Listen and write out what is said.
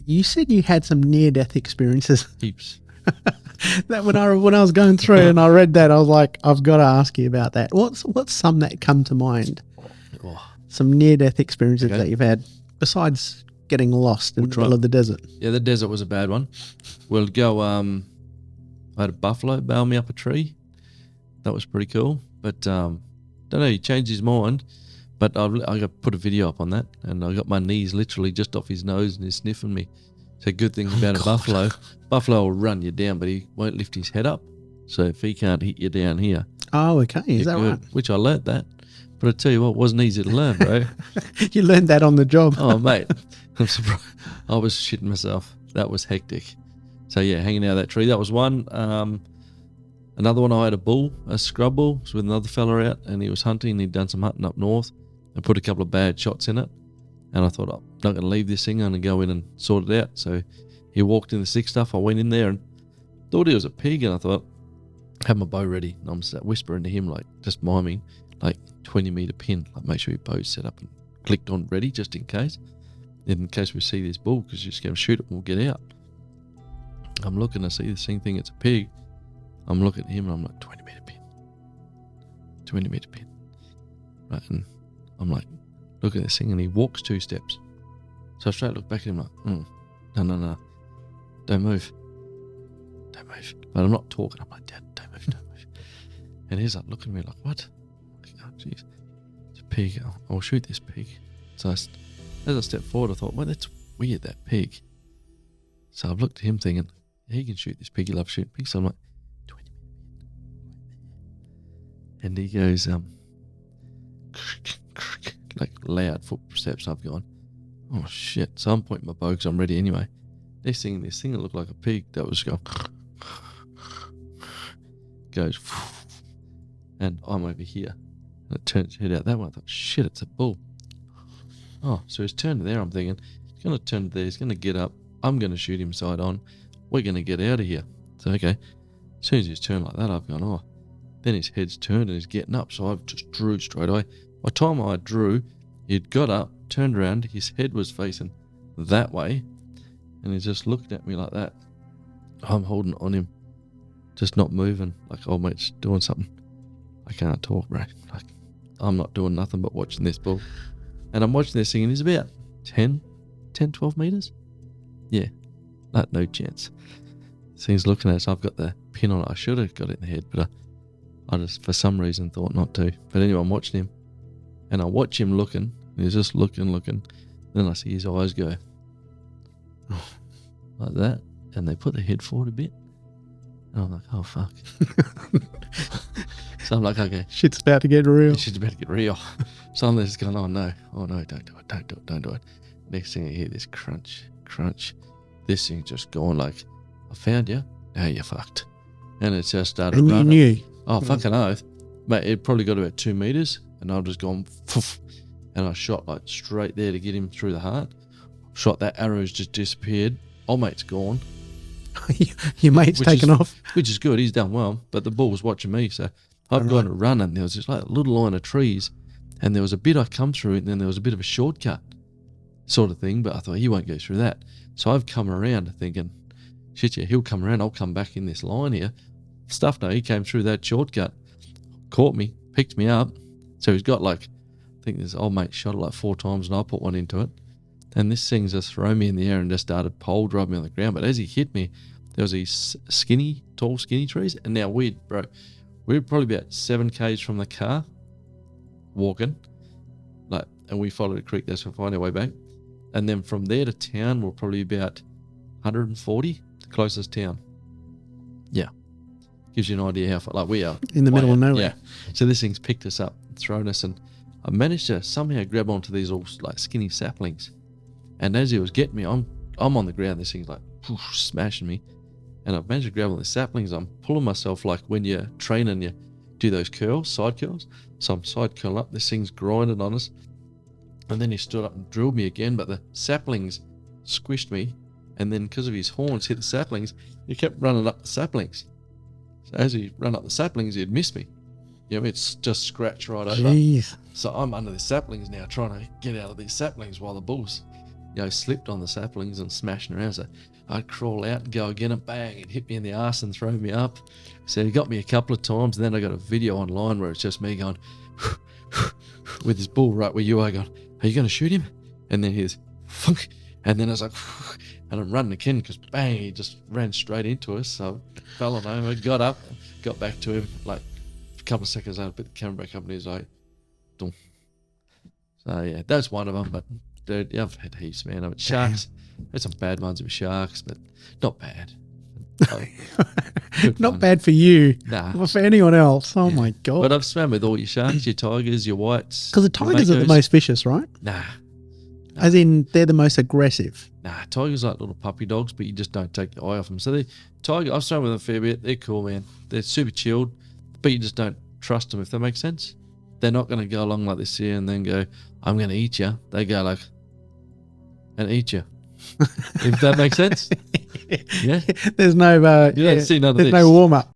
You said you had some near-death experiences. Heaps. That when I was going through and I read that, I was like, I've got to ask you about that. What's some that come to mind? Oh. Some near-death experiences that you've had besides getting lost in the middle of the desert. Yeah, the desert was a bad one. We'll go. I had a buffalo bail me up a tree. That was pretty cool. But don't know. He changed his mind. But I got put a video up on that, and I got my knees literally just off his nose, and he's sniffing me. So good thing about a buffalo will run you down, but he won't lift his head up. So if he can't hit you down here. Oh, okay. Is that good. Right? Which I learnt that. But I tell you what, it wasn't easy to learn, bro. You learned that on the job. Oh, mate. I'm surprised. I was shitting myself. That was hectic. So, yeah, hanging out of that tree. That was one. Another one, I had a scrub bull. Was with another fella out, and he was hunting. He'd done some hunting up north and put a couple of bad shots in it. And I thought, I'm not going to leave this thing. I'm going to go in and sort it out. So he walked in the sick stuff. I went in there and thought he was a pig. And I thought, I had my bow ready. And I'm just whispering to him, like, just miming, like 20-meter pin. Like, make sure your bow's set up and clicked on ready just in case. In case we see this bull, because you're just going to shoot it and we'll get out. I'm looking, I see the same thing. It's a pig. I'm looking at him and I'm like, 20-meter pin. 20-meter pin. Right, and I'm like, look at this thing, and he walks 2 steps. So I straight look back at him like, no, don't move. Don't move. But I'm not talking. I'm like, Dad, don't move. And he's like looking at me like, what? I'm like, oh, jeez. It's a pig. I'll shoot this pig. So as I stepped forward, I thought, well, that's weird, that pig. So I've looked at him thinking, he can shoot this pig. He loves shooting pigs. So I'm like, 20 minutes. And he goes, like loud footsteps. I've gone, oh shit. So I'm pointing my bow because I'm ready anyway. Next thing, this thing that looked like a pig that was going, goes, and I'm over here. And it turns its head out that way. I thought, shit, it's a bull. Oh, so he's turned there. I'm thinking, he's going to turn there. He's going to get up. I'm going to shoot him side on. We're going to get out of here. So, okay. As soon as he's turned like that, I've gone, oh. Then his head's turned and he's getting up. So I've just drew straight away. By the time I drew, he'd got up, turned around. His head was facing that way. And he's just looking at me like that. I'm holding on him. Just not moving. Like, old mate's doing something. I can't talk, bro. Like, I'm not doing nothing but watching this bull. And I'm watching this thing and he's about 10, 12 meters. Yeah, no chance. This thing's looking at us. I've got the pin on it. I should have got it in the head, but I just, for some reason, thought not to. But anyway, I'm watching him. And I watch him looking. And he's just looking. Then I see his eyes go like that. And they put the head forward a bit. And I'm like, oh, fuck. So I'm like, okay. Shit's about to get real. Shit's about to get real. So I'm just going, oh no, don't do it. Next thing I hear this crunch. This thing just going like, I found you, now you're fucked. And it just started running. And you knew? Oh, fucking oath. Mate, it probably got about 2 meters, and I've just gone, and I shot like straight there to get him through the heart. Shot, that arrow's just disappeared. Old mate's gone. Your mate's taken off. Which is good, he's done well, but the bull was watching me, so I've gone to run, and there was this like little line of trees, and there was a bit I come through, and then there was a bit of a shortcut sort of thing, but I thought he won't go through that. So I've come around thinking, shit, yeah, he'll come around, I'll come back in this line here. Stuff, no, he came through that shortcut, caught me, picked me up. So he's got like, I think this old mate shot it like 4 times and I put one into it. And this thing's just thrown me in the air and just started pole driving me on the ground. But as he hit me, there was these tall skinny trees. And now we're probably about 7 k's from the car, walking, like, and we followed a creek. That's to find our way back. And then from there to town, we're probably about 140, the closest town. Yeah. Gives you an idea how far, like we are. In the middle of nowhere. Yeah. So this thing's picked us up, thrown us, and I managed to somehow grab onto these all like skinny saplings. And as he was getting me, I'm on the ground, this thing's like poof, smashing me. And I've managed to grab on the saplings. I'm pulling myself like when you're training, you do those curls, side curls. So I'm side curling up, this thing's grinding on us. And then he stood up and drilled me again, but the saplings squished me. And then because of his horns hit the saplings, he kept running up the saplings. So as he ran up the saplings, he'd miss me. You know, it's just scratched right over. Jeez. So I'm under the saplings now, trying to get out of these saplings while the bull's, slipped on the saplings and smashing around. So I'd crawl out and go again and bang, and hit me in the arse and throw me up. So he got me a couple of times. And then I got a video online where it's just me going with this bull right where you are going, are you going to shoot him? And then he's funk. And then I was like, and I'm running again because bang, he just ran straight into us. So I fell on over, got up, got back to him. Like a couple of seconds later, I put the camera back up and he was like, dum. So yeah, that's one of them. But dude, yeah, I've had heaps, man. I mean, sharks, there's some bad ones with sharks, but not bad. Not fun. bad for you. Nah. Well, for anyone else. Oh my God. But I've swam with all your sharks, your tigers, your whites. Because the tigers are the makos. most vicious, right? Nah. As in, they're the most aggressive. Nah, tigers are like little puppy dogs, but you just don't take your eye off them. So I've swum with them a fair bit. They're cool, man. They're super chilled, but you just don't trust them, if that makes sense. They're not going to go along like this here and then go, I'm going to eat you. They go like, and eat you. If that makes sense. Yeah. There's no, You don't see none of there's this. no warm up.